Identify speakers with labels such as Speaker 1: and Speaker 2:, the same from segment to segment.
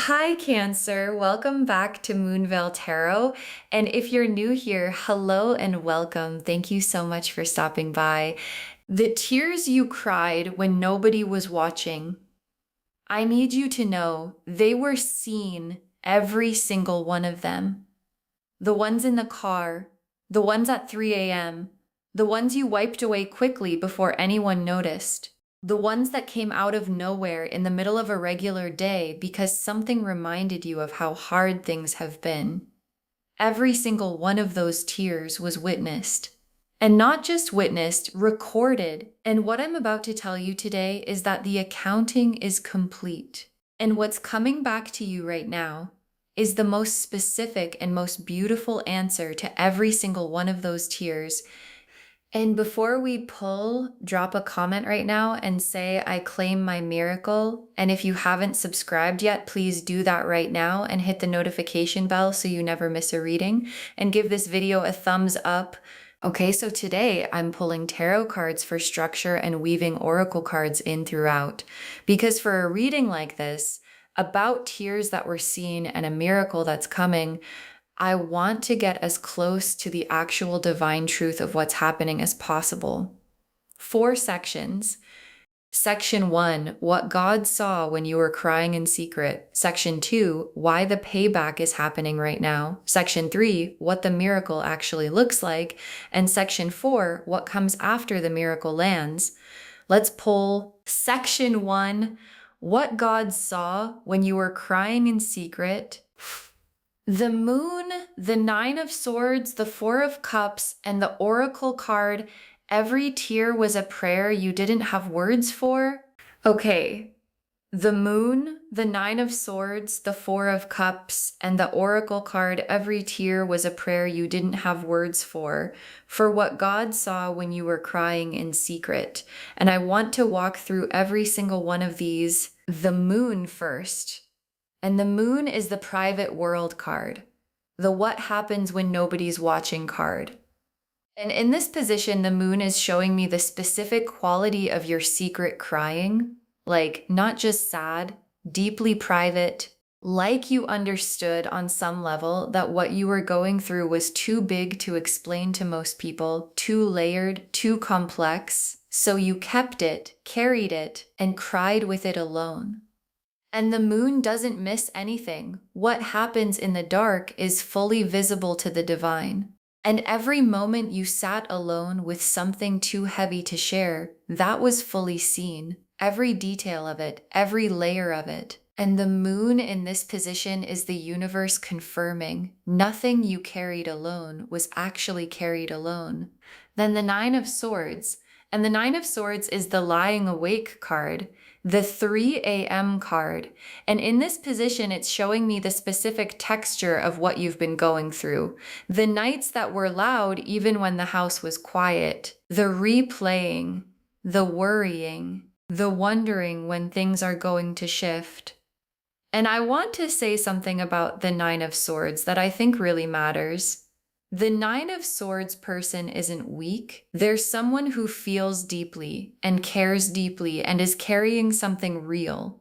Speaker 1: Hi, Cancer. Welcome back to Moonveil Tarot. And if you're new here, hello and welcome. Thank you so much for stopping by. The tears you cried when nobody was watching, I need you to know they were seen, every single one of them. The ones in the car, the ones at 3 a.m., the ones you wiped away quickly before anyone noticed. The ones that came out of nowhere in the middle of a regular day because something reminded you of how hard things have been. Every single one of those tears was witnessed. And not just witnessed, recorded. And what I'm about to tell you today is that the accounting is complete. And what's coming back to you right now is the most specific and most beautiful answer to every single one of those tears. And before we pull, drop a comment right now and say, I claim my miracle. And if you haven't subscribed yet, please do that right now and hit the notification bell so you never miss a reading, and give this video a thumbs up. Okay, so today I'm pulling tarot cards for structure and weaving oracle cards in throughout. Because for a reading like this, about tears that were seen and a miracle that's coming, I want to get as close to the actual divine truth of what's happening as possible. 4 sections. Section 1, what God saw when you were crying in secret. Section 2, why the payback is happening right now. Section 3, what the miracle actually looks like. And Section 4, what comes after the miracle lands. Let's pull Section 1, what God saw when you were crying in secret. The moon, the 9 of swords, the 4 of cups, and the oracle card, every tear was a prayer you didn't have words for. Okay, the moon, the 9 of swords, the 4 of cups, and the oracle card, every tear was a prayer you didn't have words for what God saw when you were crying in secret. And I want to walk through every single one of these. The moon first. And the moon is the private world card, the what happens when nobody's watching card. And in this position, the moon is showing me the specific quality of your secret crying, like not just sad, deeply private, like you understood on some level that what you were going through was too big to explain to most people, too layered, too complex. So you kept it, carried it, and cried with it alone. And the moon doesn't miss anything. What happens in the dark is fully visible to the divine. And every moment you sat alone with something too heavy to share, that was fully seen. Every detail of it, every layer of it. And the moon in this position is the universe confirming nothing you carried alone was actually carried alone. Then the 9 of swords. And the 9 of swords is the lying awake card, the 3 a.m. card. And in this position, it's showing me the specific texture of what you've been going through. The nights that were loud even when the house was quiet. The replaying, the worrying, the wondering when things are going to shift. And I want to say something about the 9 of swords that I think really matters. The 9 of swords person isn't weak. They're someone who feels deeply and cares deeply and is carrying something real.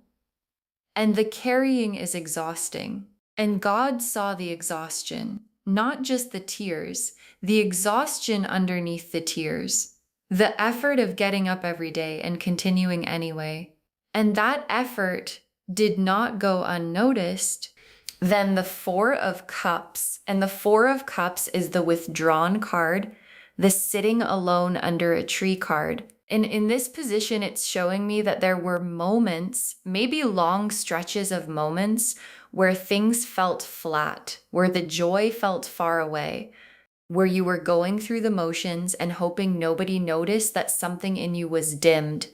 Speaker 1: And the carrying is exhausting. And God saw the exhaustion, not just the tears, the exhaustion underneath the tears, the effort of getting up every day and continuing anyway. And that effort did not go unnoticed. Then the 4 of cups, and the 4 of cups is the withdrawn card, the sitting alone under a tree card. And in this position, it's showing me that there were moments, maybe long stretches of moments, where things felt flat, where the joy felt far away, where you were going through the motions and hoping nobody noticed that something in you was dimmed.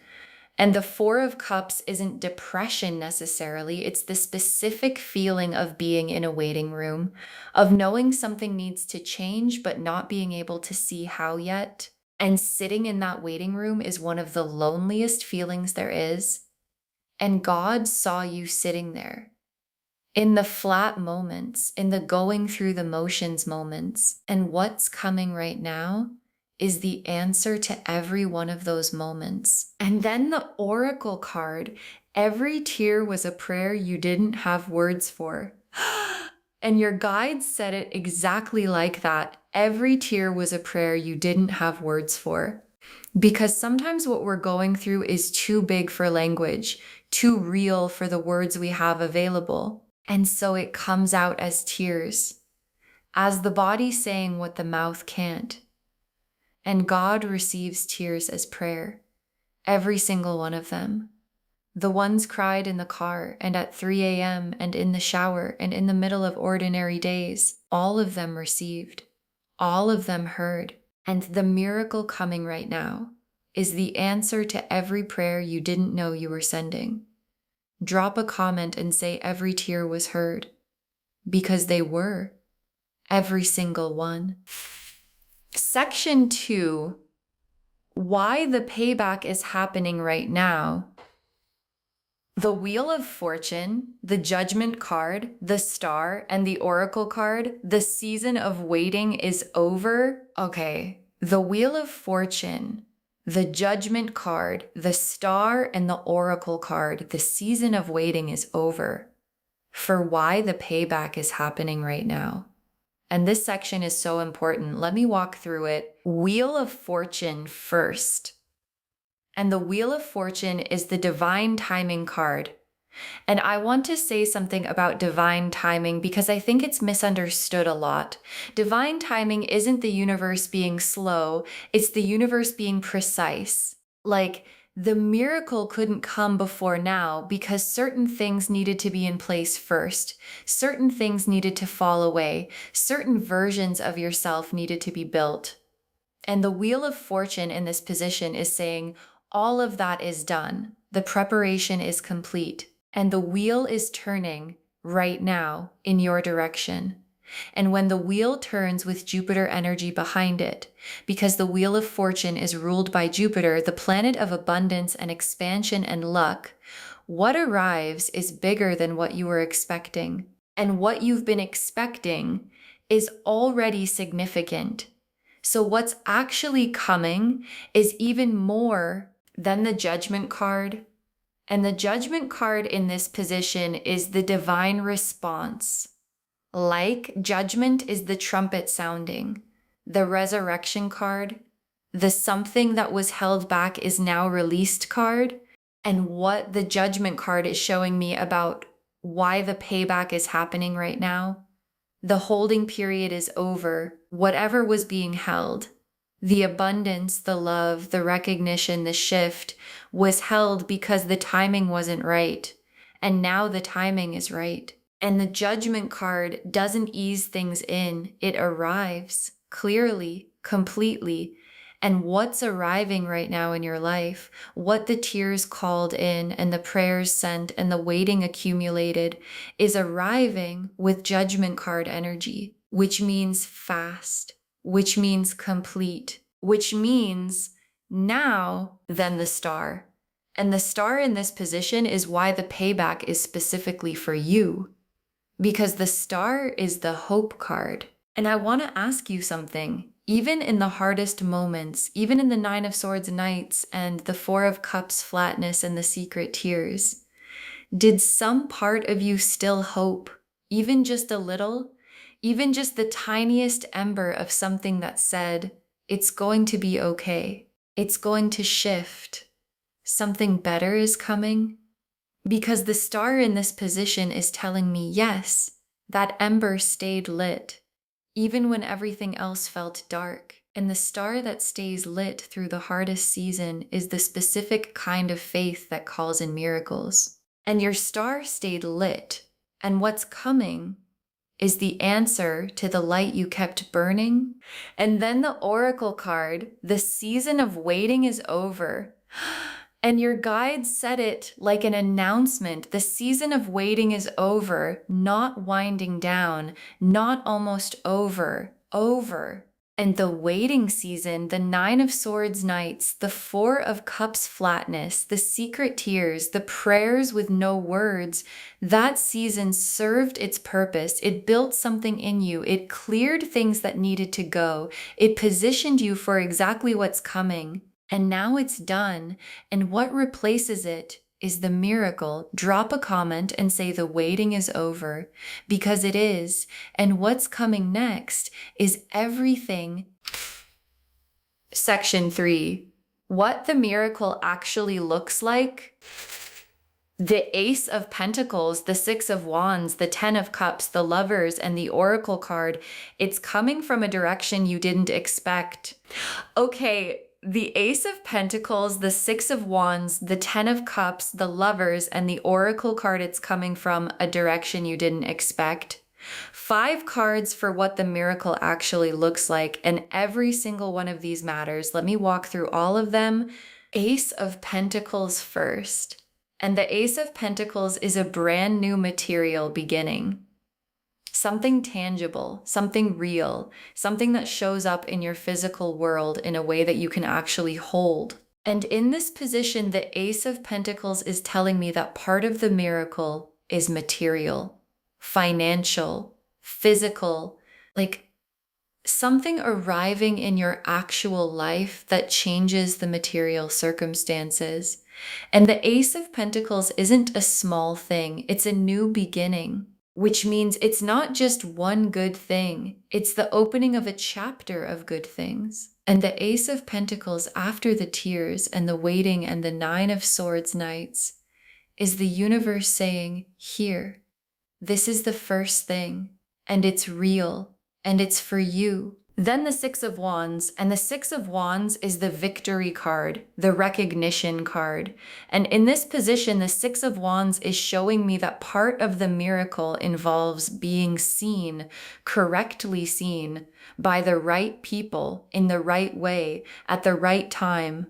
Speaker 1: And the 4 of cups isn't depression necessarily. It's the specific feeling of being in a waiting room, of knowing something needs to change, but not being able to see how yet. And sitting in that waiting room is one of the loneliest feelings there is. And God saw you sitting there in the flat moments, in the going through the motions moments. And what's coming right now is the answer to every one of those moments. And then the oracle card, Every tear was a prayer you didn't have words for. And your guides said it exactly like that. Every tear was a prayer you didn't have words for. Because sometimes what we're going through is too big for language, too real for the words we have available. And so it comes out as tears, as the body saying what the mouth can't. And God receives tears as prayer, every single one of them. The ones cried in the car and at 3 a.m. and in the shower and in the middle of ordinary days, all of them received, all of them heard. And the miracle coming right now is the answer to every prayer you didn't know you were sending. Drop a comment and say every tear was heard, because they were, every single one. Section 2, why the payback is happening right now. The Wheel of Fortune, the Judgment card, the Star, and the Oracle card, the season of waiting is over. Okay, the Wheel of Fortune, the Judgment card, the Star, and the Oracle card, the season of waiting is over for why the payback is happening right now. And this section is so important. Let me walk through it. Wheel of Fortune first. And the Wheel of Fortune is the divine timing card. And I want to say something about divine timing because I think it's misunderstood a lot. Divine timing isn't the universe being slow, it's the universe being precise. Like, the miracle couldn't come before now because certain things needed to be in place first. Certain things needed to fall away. Certain versions of yourself needed to be built. And the Wheel of Fortune in this position is saying, all of that is done. The preparation is complete. And the wheel is turning right now in your direction. And when the wheel turns with Jupiter energy behind it, because the Wheel of Fortune is ruled by Jupiter, the planet of abundance and expansion and luck, what arrives is bigger than what you were expecting. And what you've been expecting is already significant. So what's actually coming is even more than the Judgment card. And the Judgment card in this position is the divine response. Like Judgment is the trumpet sounding. The Resurrection card, the something that was held back is now released card. And what the Judgment card is showing me about why the payback is happening right now. The holding period is over. Whatever was being held, the abundance, the love, the recognition, the shift was held because the timing wasn't right. And now the timing is right. And the Judgment card doesn't ease things in. It arrives clearly, completely. And what's arriving right now in your life, what the tears called in and the prayers sent and the waiting accumulated is arriving with Judgment card energy, which means fast, which means complete, which means now then the Star. And the Star in this position is why the payback is specifically for you, because the Star is the hope card. And I want to ask you something. Even in the hardest moments, even in the 9 of Swords nights and the 4 of Cups flatness and the secret tears, did some part of you still hope, even just a little, even just the tiniest ember of something that said, it's going to be okay, it's going to shift, something better is coming? Because the Star in this position is telling me, yes, that ember stayed lit, even when everything else felt dark. And the star that stays lit through the hardest season is the specific kind of faith that calls in miracles. And your star stayed lit. And what's coming is the answer to the light you kept burning. And then the Oracle card, the season of waiting is over. And your guides said it like an announcement. The season of waiting is over, not winding down, not almost over, over. And the waiting season, the 9 of Swords nights, the 4 of Cups flatness, the secret tears, the prayers with no words, that season served its purpose. It built something in you. It cleared things that needed to go. It positioned you for exactly what's coming. And now it's done, and what replaces it is the miracle, drop a comment and say the waiting is over, because it is. And what's coming next is everything. Section 3. What the miracle actually looks like. The Ace of Pentacles, the Six of Wands, the Ten of Cups, the Lovers, and the Oracle card. It's coming from a direction you didn't expect. Okay, the Ace of Pentacles, the Six of Wands, the Ten of Cups, the Lovers, and the Oracle card, it's coming from a direction you didn't expect. 5 cards for what the miracle actually looks like, and every single one of these matters. Let me walk through all of them. Ace of Pentacles first. And the Ace of Pentacles is a brand new material beginning. Something tangible, something real, something that shows up in your physical world in a way that you can actually hold. And in this position, the Ace of Pentacles is telling me that part of the miracle is material, financial, physical, like something arriving in your actual life that changes the material circumstances. And the Ace of Pentacles isn't a small thing, it's a new beginning, which means it's not just one good thing, it's the opening of a chapter of good things. And the Ace of Pentacles, after the tears and the waiting and the Nine of Swords nights, is the universe saying, here, this is the first thing, and it's real, and it's for you. Then the Six of Wands, and the Six of Wands is the victory card, the recognition card. And in this position, the Six of Wands is showing me that part of the miracle involves being seen, correctly seen, by the right people, in the right way, at the right time.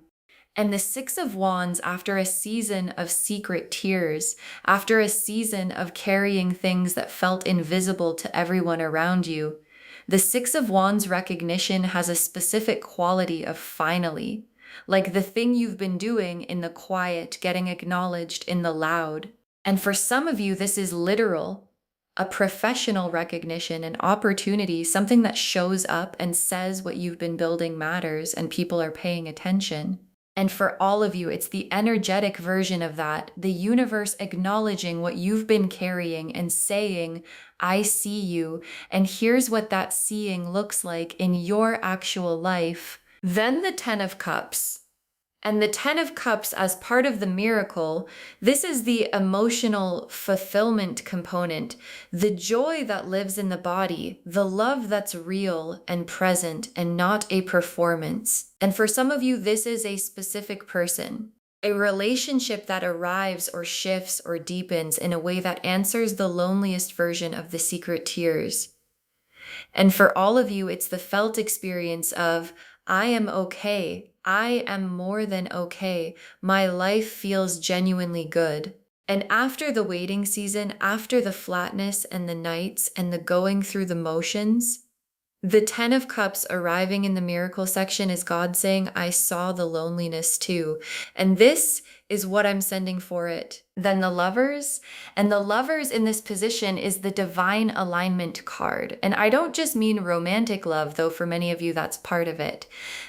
Speaker 1: And the Six of Wands, after a season of secret tears, after a season of carrying things that felt invisible to everyone around you, the Six of Wands recognition has a specific quality of finally, like the thing you've been doing in the quiet, getting acknowledged in the loud. And for some of you, this is literal, a professional recognition, an opportunity, something that shows up and says what you've been building matters and people are paying attention. And for all of you, it's the energetic version of that, the universe acknowledging what you've been carrying and saying, I see you, and here's what that seeing looks like in your actual life. Then the Ten of Cups. And the Ten of Cups, as part of the miracle, this is the emotional fulfillment component, the joy that lives in the body, the love that's real and present and not a performance. And for some of you, this is a specific person, a relationship that arrives or shifts or deepens in a way that answers the loneliest version of the secret tears. And for all of you, it's the felt experience of, I am okay. I am more than okay. My life feels genuinely good. And after the waiting season, after the flatness and the nights and the going through the motions, the Ten of Cups arriving in the miracle section is God saying, I saw the loneliness too. And this is what I'm sending for it. Then the Lovers, and the Lovers in this position is the divine alignment card. And I don't just mean romantic love, though for many of you that's part of it.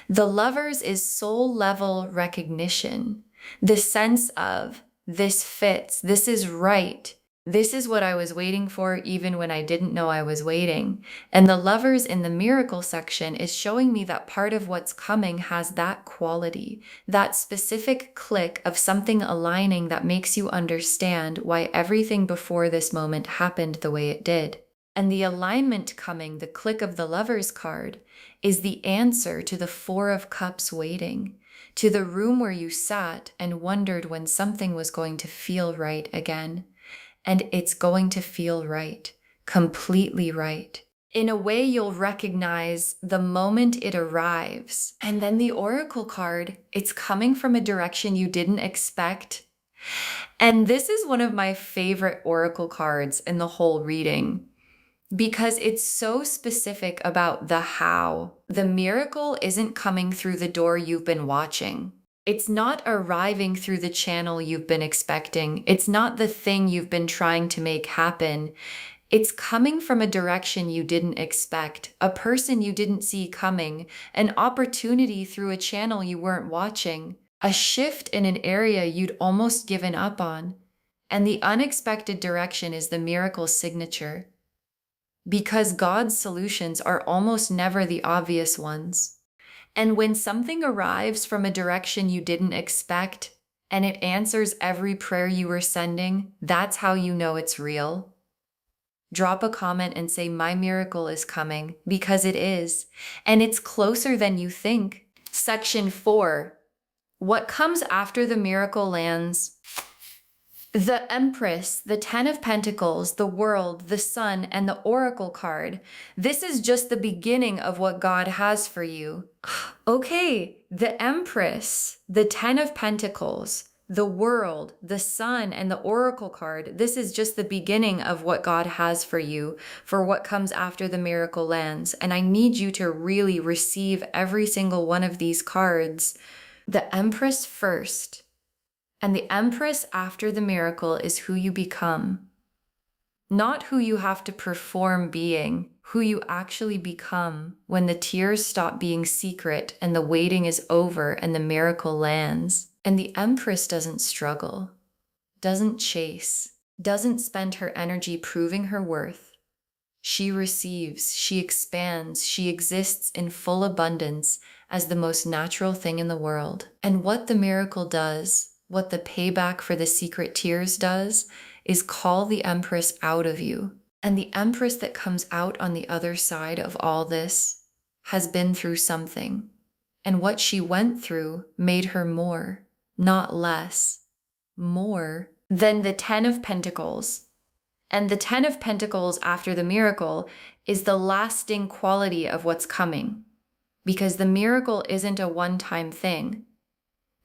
Speaker 1: The Lovers is soul level recognition, the sense of this fits, this is right. This is what I was waiting for even when I didn't know I was waiting. And the Lovers in the miracle section is showing me that part of what's coming has that quality, that specific click of something aligning that makes you understand why everything before this moment happened the way it did. And the alignment coming, the click of the Lovers card, is the answer to the Four of Cups waiting, to the room where you sat and wondered when something was going to feel right again. And it's going to feel right, completely right. In a way, you'll recognize the moment it arrives. And then the Oracle card, it's coming from a direction you didn't expect. And this is one of my favorite Oracle cards in the whole reading because it's so specific about the how. The miracle isn't coming through the door you've been watching. It's not arriving through the channel you've been expecting. It's not the thing you've been trying to make happen. It's coming from a direction you didn't expect, a person you didn't see coming, an opportunity through a channel you weren't watching. a shift in an area you'd almost given up on. And the unexpected direction is the miracle signature, because God's solutions are almost never the obvious ones. And when something arrives from a direction you didn't expect, and it answers every prayer you were sending, that's how you know it's real. Drop a comment and say, "My miracle is coming," because it is, and it's closer than you think. Section 4. What comes after the miracle lands? The Empress, the Ten of Pentacles, the World, the Sun, and the Oracle card. This is just the beginning of what God has for you. Okay, the Empress, the Ten of Pentacles, the World, the Sun, and the Oracle card. This is just the beginning of what God has for you, for what comes after the miracle lands. And I need you to really receive every single one of these cards. The Empress first. And the Empress after the miracle is who you become. Not who you have to perform being, who you actually become when the tears stop being secret and the waiting is over and the miracle lands. And the Empress doesn't struggle, doesn't chase, doesn't spend her energy proving her worth. She receives, she expands, she exists in full abundance as the most natural thing in the world. And what the miracle does, what the payback for the secret tears does, is call the Empress out of you. And the Empress that comes out on the other side of all this has been through something. And what she went through made her more, not less, more than the Ten of Pentacles. And the Ten of Pentacles after the miracle is the lasting quality of what's coming. Because the miracle isn't a one-time thing.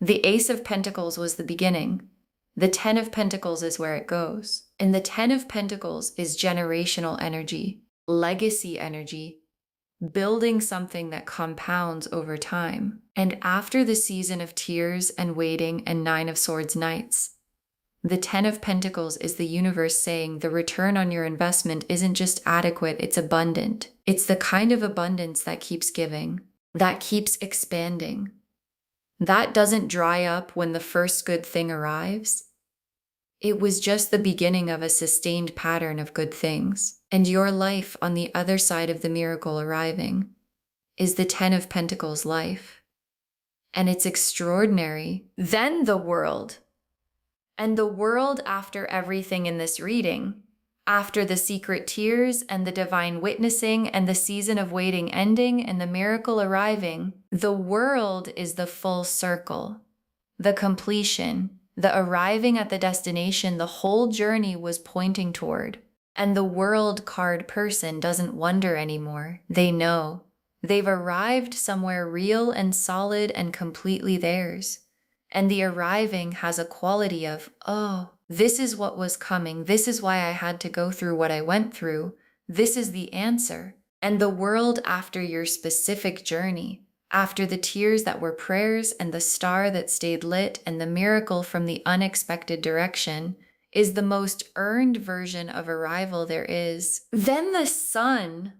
Speaker 1: The Ace of Pentacles was the beginning. The Ten of Pentacles is where it goes. And the Ten of Pentacles is generational energy, legacy energy, building something that compounds over time. And after the season of tears and waiting and Nine of Swords nights, the Ten of Pentacles is the universe saying the return on your investment isn't just adequate, it's abundant. It's the kind of abundance that keeps giving, that keeps expanding. That doesn't dry up when the first good thing arrives. It was just the beginning of a sustained pattern of good things. And your life on the other side of the miracle arriving is the Ten of Pentacles life. And it's extraordinary. Then the world. And the world after everything in this reading, after the secret tears and the divine witnessing and the season of waiting ending and the miracle arriving, the world is the full circle, the completion, the arriving at the destination the whole journey was pointing toward. And the world card person doesn't wonder anymore. They know. They've arrived somewhere real and solid and completely theirs. And the arriving has a quality of, oh, this is what was coming. This is why I had to go through what I went through. This is the answer. And the world after your specific journey, after the tears that were prayers and the star that stayed lit and the miracle from the unexpected direction, is the most earned version of arrival there is. Then the sun.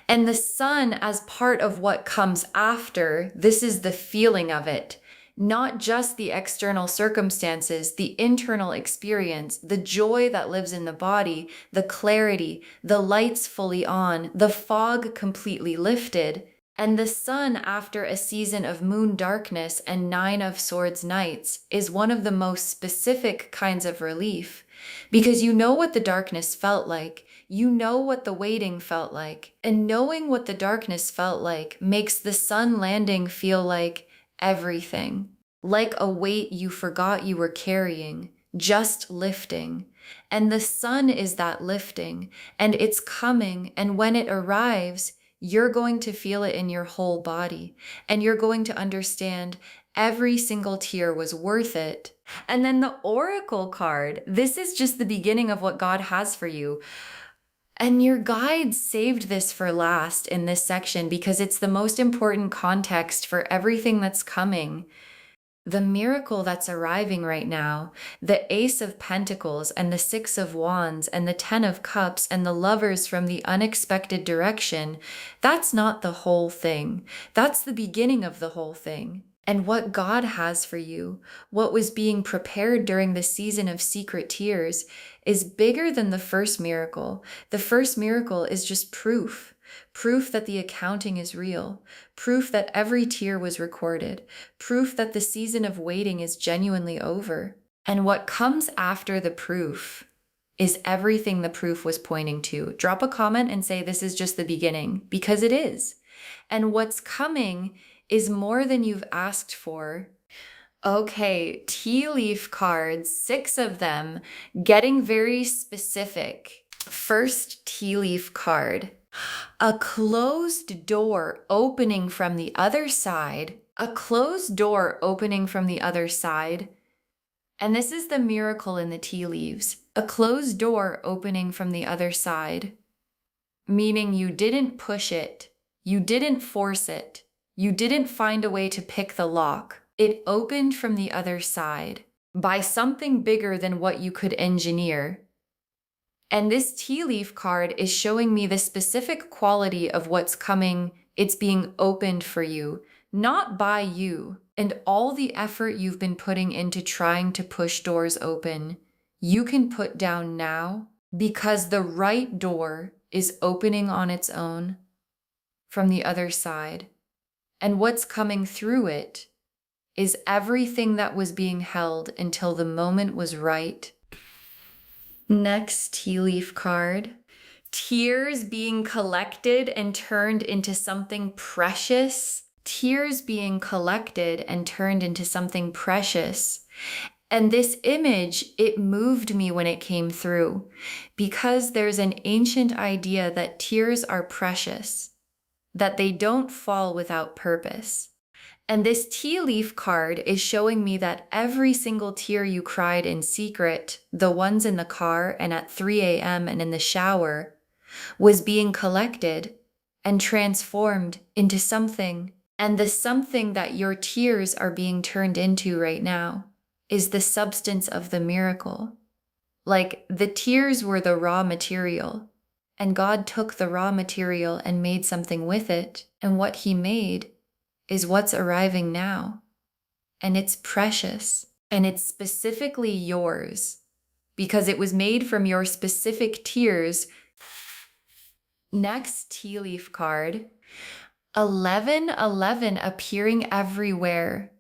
Speaker 1: And the sun as part of what comes after, this is the feeling of it. Not just the external circumstances, the internal experience, the joy that lives in the body, the clarity, the lights fully on, the fog completely lifted. And the sun after a season of moon darkness and Nine of Swords nights is one of the most specific kinds of relief. Because you know what the darkness felt like. You know what the waiting felt like. And knowing what the darkness felt like makes the sun landing feel like everything. Like a weight you forgot you were carrying, just lifting. And the sun is that lifting. And it's coming. And when it arrives, you're going to feel it in your whole body. And you're going to understand every single tear was worth it. And then the Oracle card. This is just the beginning of what God has for you. And your guide saved this for last in this section because it's the most important context for everything that's coming. The miracle that's arriving right now, the Ace of Pentacles and the Six of Wands and the Ten of Cups and the Lovers from the unexpected direction, that's not the whole thing. That's the beginning of the whole thing. And what God has for you, what was being prepared during the season of secret tears, is bigger than the first miracle. The first miracle is just proof. Proof that the accounting is real. Proof that every tear was recorded. Proof that the season of waiting is genuinely over. And what comes after the proof is everything the proof was pointing to. Drop a comment and say this is just the beginning, because it is. And what's coming is more than you've asked for. Okay, tea leaf cards, 6 of them, getting very specific. First tea leaf card, a closed door opening from the other side. A closed door opening from the other side. And this is the miracle in the tea leaves. A closed door opening from the other side, meaning you didn't push it. You didn't force it. You didn't find a way to pick the lock. It opened from the other side by something bigger than what you could engineer. And this tea leaf card is showing me the specific quality of what's coming. It's being opened for you, not by you. And all the effort you've been putting into trying to push doors open, you can put down now, because the right door is opening on its own from the other side. And what's coming through it is everything that was being held until the moment was right. Next tea leaf card. Tears being collected and turned into something precious. Tears being collected and turned into something precious. And this image, it moved me when it came through, because there's an ancient idea that tears are precious, that they don't fall without purpose. And this tea leaf card is showing me that every single tear you cried in secret, the ones in the car and at 3 a.m. and in the shower, was being collected and transformed into something. And the something that your tears are being turned into right now is the substance of the miracle. Like, the tears were the raw material, and God took the raw material and made something with it. And what he made is what's arriving now. And it's precious. And it's specifically yours, because it was made from your specific tears. Next tea leaf card, 1111 appearing everywhere.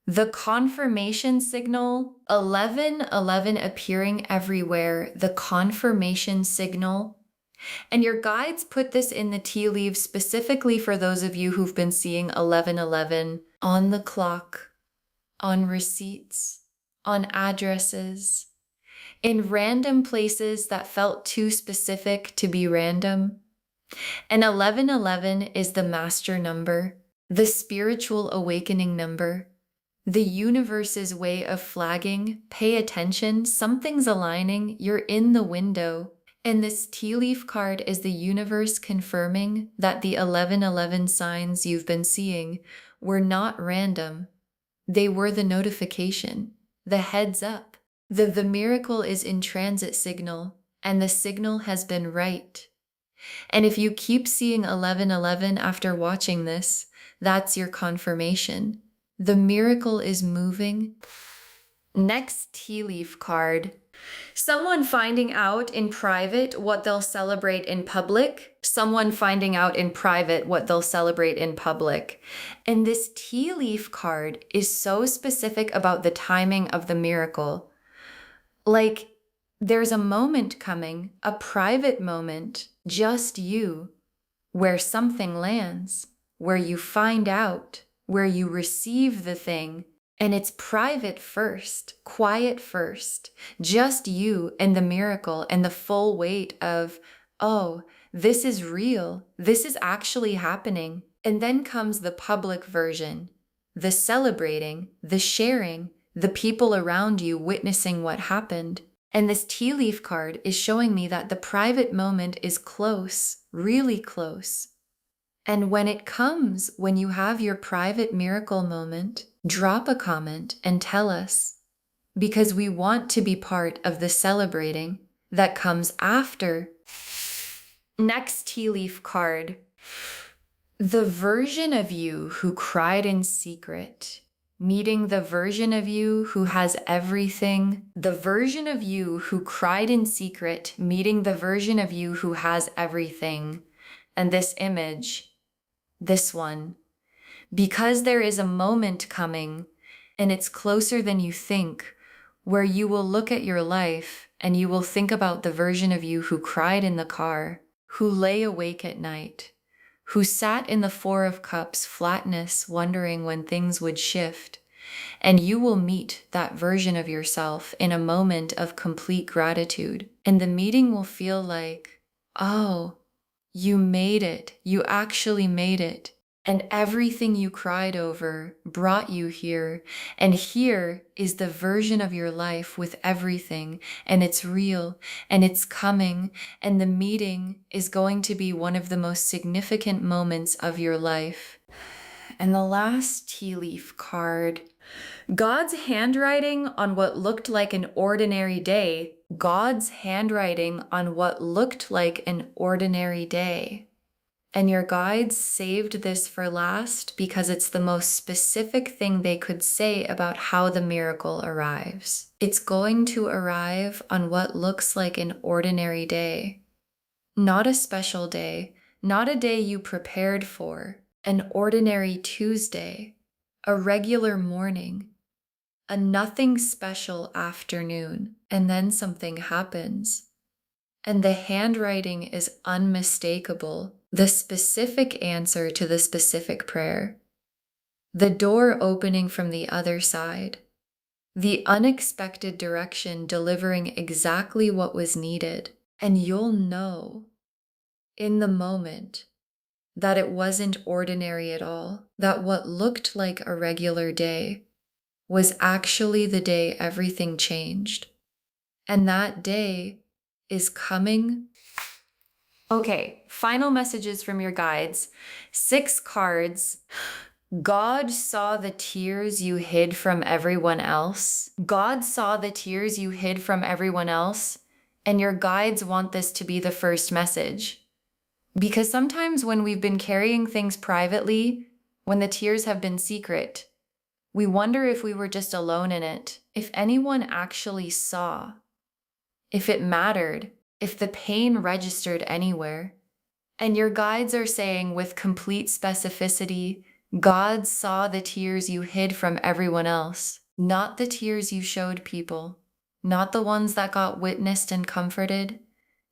Speaker 1: The confirmation signal, 1111 appearing everywhere, the confirmation signal. And your guides put this in the tea leaves specifically for those of you who've been seeing 1111 on the clock, on receipts, on addresses, in random places that felt too specific to be random. And 1111 is the master number, the spiritual awakening number, the universe's way of flagging, pay attention, something's aligning, you're in the window. And this tea leaf card is the universe confirming that the 1111 signs you've been seeing were not random. They were the notification, the heads up. The miracle is in transit signal, and the signal has been right. And if you keep seeing 1111 after watching this, that's your confirmation. The miracle is moving. Next tea leaf card. Someone finding out in private what they'll celebrate in public. Someone finding out in private what they'll celebrate in public. And this tea leaf card is so specific about the timing of the miracle. Like, there's a moment coming, a private moment, just you, where something lands, where you find out, where you receive the thing. And it's private first, quiet first, just you and the miracle and the full weight of, oh, this is real. This is actually happening. And then comes the public version, the celebrating, the sharing, the people around you witnessing what happened. And this tea leaf card is showing me that the private moment is close, really close. And when it comes, when you have your private miracle moment, drop a comment and tell us, because we want to be part of the celebrating that comes after. Next tea leaf card. The version of you who cried in secret, meeting the version of you who has everything. The version of you who cried in secret, meeting the version of you who has everything. And this image, this one, because there is a moment coming, and it's closer than you think, where you will look at your life and you will think about the version of you who cried in the car, who lay awake at night, who sat in the Four of Cups flatness, wondering when things would shift. And you will meet that version of yourself in a moment of complete gratitude. And the meeting will feel like, oh, you made it. You actually made it. And everything you cried over brought you here. And here is the version of your life with everything. And it's real and it's coming. And the meeting is going to be one of the most significant moments of your life. And the last tea leaf card, God's handwriting on what looked like an ordinary day. God's handwriting on what looked like an ordinary day. And your guides saved this for last because it's the most specific thing they could say about how the miracle arrives. It's going to arrive on what looks like an ordinary day. Not a special day, not a day you prepared for, an ordinary Tuesday, a regular morning, a nothing special afternoon, and then something happens. And the handwriting is unmistakable, the specific answer to the specific prayer. The door opening from the other side. The unexpected direction delivering exactly what was needed. And you'll know in the moment that it wasn't ordinary at all, that what looked like a regular day was actually the day everything changed. And that day is coming. Okay, final messages from your guides. 6 cards. God saw the tears you hid from everyone else. God saw the tears you hid from everyone else, and your guides want this to be the first message. Because sometimes when we've been carrying things privately, when the tears have been secret, we wonder if we were just alone in it, if anyone actually saw, if it mattered, if the pain registered anywhere. And your guides are saying with complete specificity, God saw the tears you hid from everyone else, not the tears you showed people, not the ones that got witnessed and comforted,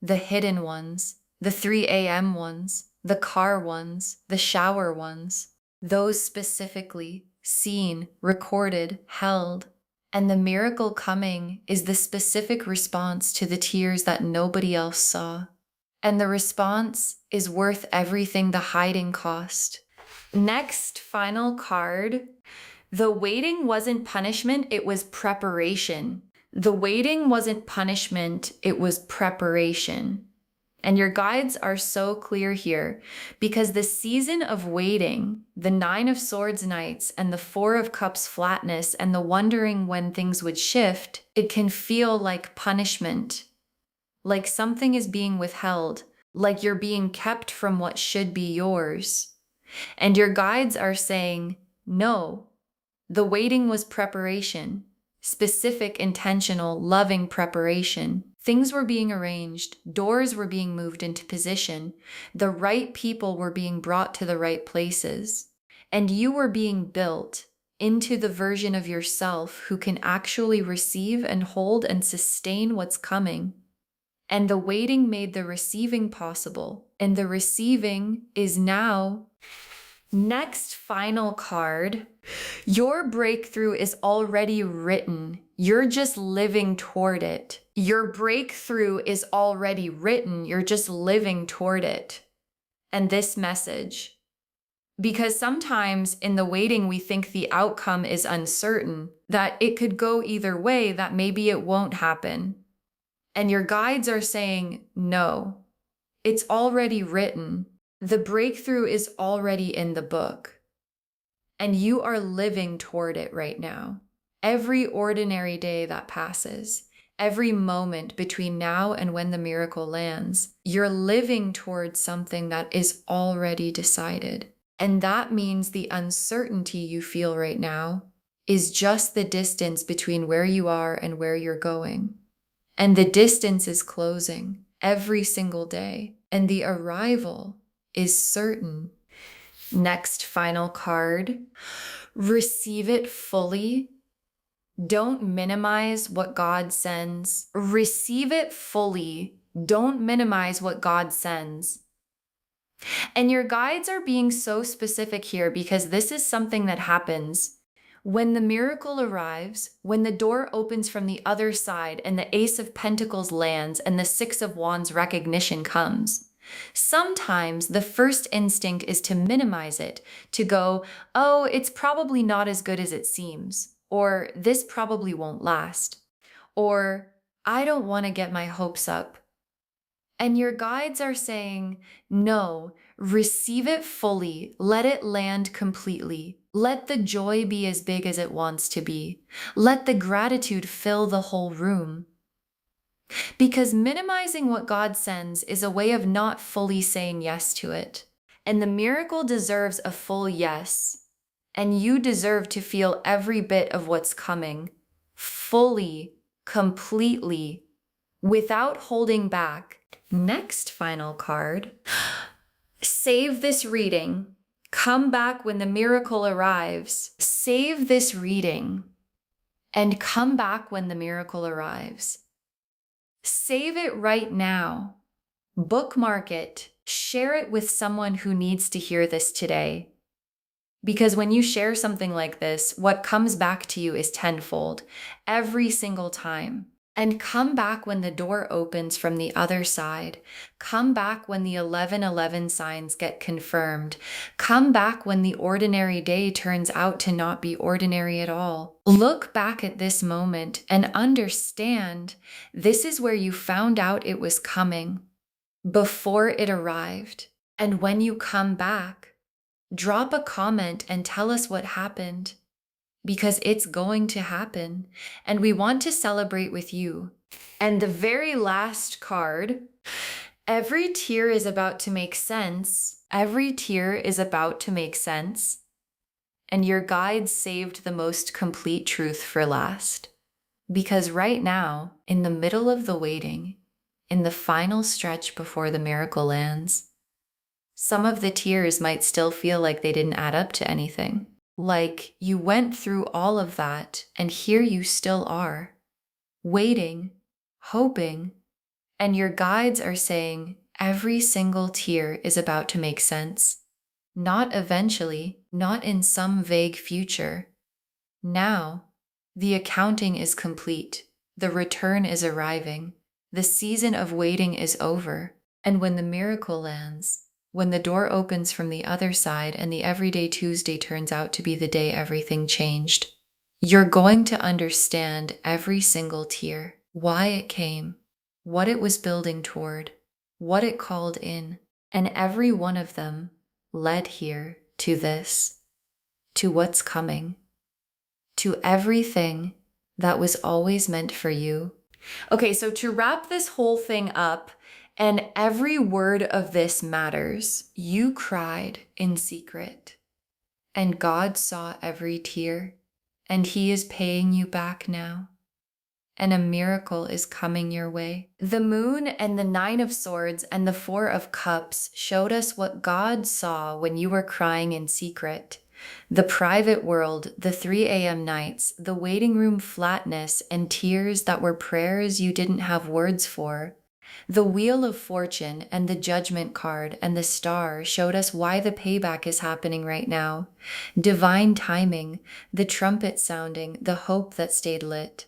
Speaker 1: the hidden ones, the 3 a.m. ones, the car ones, the shower ones, those specifically seen, recorded, held. And the miracle coming is the specific response to the tears that nobody else saw. And the response is worth everything the hiding cost. Next, final card. The waiting wasn't punishment, it was preparation. The waiting wasn't punishment, it was preparation. And your guides are so clear here because the season of waiting, the 9 of Swords nights and the 4 of Cups flatness and the wondering when things would shift, it can feel like punishment, like something is being withheld, like you're being kept from what should be yours. And your guides are saying, no, the waiting was preparation, specific, intentional, loving preparation. Things were being arranged, doors were being moved into position, the right people were being brought to the right places, and you were being built into the version of yourself who can actually receive and hold and sustain what's coming. And the waiting made the receiving possible, and the receiving is now. Next, final card. Your breakthrough is already written. You're just living toward it. Your breakthrough is already written. You're just living toward it. And this message, because sometimes in the waiting, we think the outcome is uncertain, that it could go either way, that maybe it won't happen. And your guides are saying, no, it's already written. The breakthrough is already in the book. And you are living toward it right now. Every ordinary day that passes, every moment between now and when the miracle lands, you're living towards something that is already decided. And that means the uncertainty you feel right now is just the distance between where you are and where you're going. And the distance is closing every single day. And the arrival is certain. Next, final card. Receive it fully. Don't minimize what God sends. Receive it fully. Don't minimize what God sends. And your guides are being so specific here because this is something that happens when the miracle arrives, when the door opens from the other side and the Ace of Pentacles lands and the Six of Wands recognition comes. Sometimes the first instinct is to minimize it, to go, oh, it's probably not as good as it seems, or this probably won't last, or I don't want to get my hopes up. And your guides are saying, no, receive it fully. Let it land completely. Let the joy be as big as it wants to be. Let the gratitude fill the whole room. Because minimizing what God sends is a way of not fully saying yes to it. And the miracle deserves a full yes. And you deserve to feel every bit of what's coming, fully, completely, without holding back. Next final card. Save this reading. Come back when the miracle arrives. Save this reading and come back when the miracle arrives. Save it right now. Bookmark it. Share it with someone who needs to hear this today. Because when you share something like this, what comes back to you is tenfold every single time. And come back when the door opens from the other side. Come back when the 1111 signs get confirmed. Come back when the ordinary day turns out to not be ordinary at all. Look back at this moment and understand this is where you found out it was coming before it arrived. And when you come back, drop a comment and tell us what happened. Because it's going to happen, and we want to celebrate with you. And the very last card, every tear is about to make sense. Every tear is about to make sense. And your guides saved the most complete truth for last. Because right now, in the middle of the waiting, in the final stretch before the miracle lands, some of the tears might still feel like they didn't add up to anything. Like you went through all of that, and here you still are, waiting, hoping, and your guides are saying every single tear is about to make sense. Not eventually, not in some vague future. Now, the accounting is complete. The return is arriving. The season of waiting is over. And when the miracle lands, when the door opens from the other side and the everyday Tuesday turns out to be the day everything changed, you're going to understand every single tear, why it came, what it was building toward, what it called in, and every one of them led here to this, to what's coming, to everything that was always meant for you. Okay, so to wrap this whole thing up, and every word of this matters. You cried in secret, and God saw every tear, and He is paying you back now, and a miracle is coming your way. The moon and the 9 of Swords and the 4 of Cups showed us what God saw when you were crying in secret. The private world, the 3 a.m. nights, the waiting room flatness, and tears that were prayers you didn't have words for. The Wheel of Fortune and the Judgment card and the star showed us why the payback is happening right now. Divine timing, the trumpet sounding, the hope that stayed lit.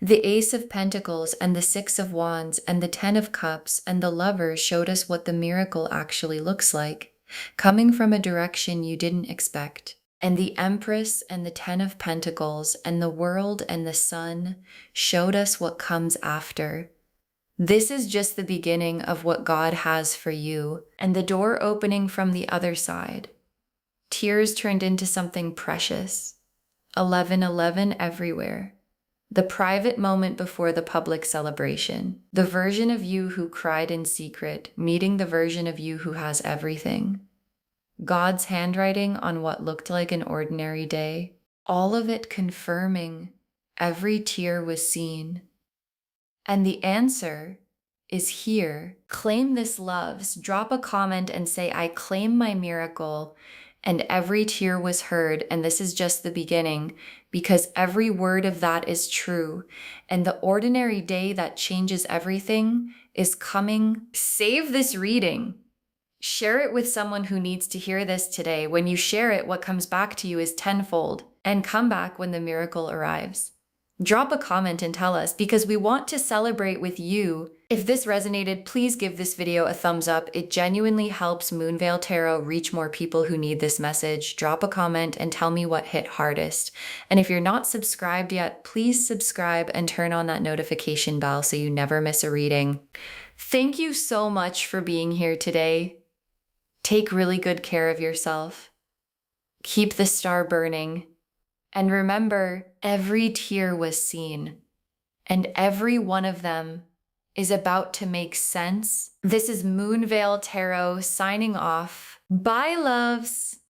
Speaker 1: The Ace of Pentacles and the 6 of Wands and the 10 of Cups and the Lover showed us what the miracle actually looks like, coming from a direction you didn't expect. And the Empress and the 10 of Pentacles and the World and the Sun showed us what comes after. This is just the beginning of what God has for you, and the door opening from the other side. Tears turned into something precious. 11:11 everywhere. The private moment before the public celebration. The version of you who cried in secret, meeting the version of you who has everything. God's handwriting on what looked like an ordinary day, all of it confirming every tear was seen. And the answer is here. Claim this, loves. Drop a comment and say, I claim my miracle, and every tear was heard, and this is just the beginning, because every word of that is true. And the ordinary day that changes everything is coming. Save this reading. Share it with someone who needs to hear this today. When you share it, what comes back to you is tenfold, and come back when the miracle arrives. Drop a comment and tell us, because we want to celebrate with you. If this resonated, please give this video a thumbs up. It genuinely helps Moonveil Tarot reach more people who need this message. Drop a comment and tell me what hit hardest. And if you're not subscribed yet, please subscribe and turn on that notification bell so you never miss a reading. Thank you so much for being here today. Take really good care of yourself. Keep the star burning. And remember, every tear was seen, and every one of them is about to make sense. This is Moonveil Tarot signing off. Bye, loves.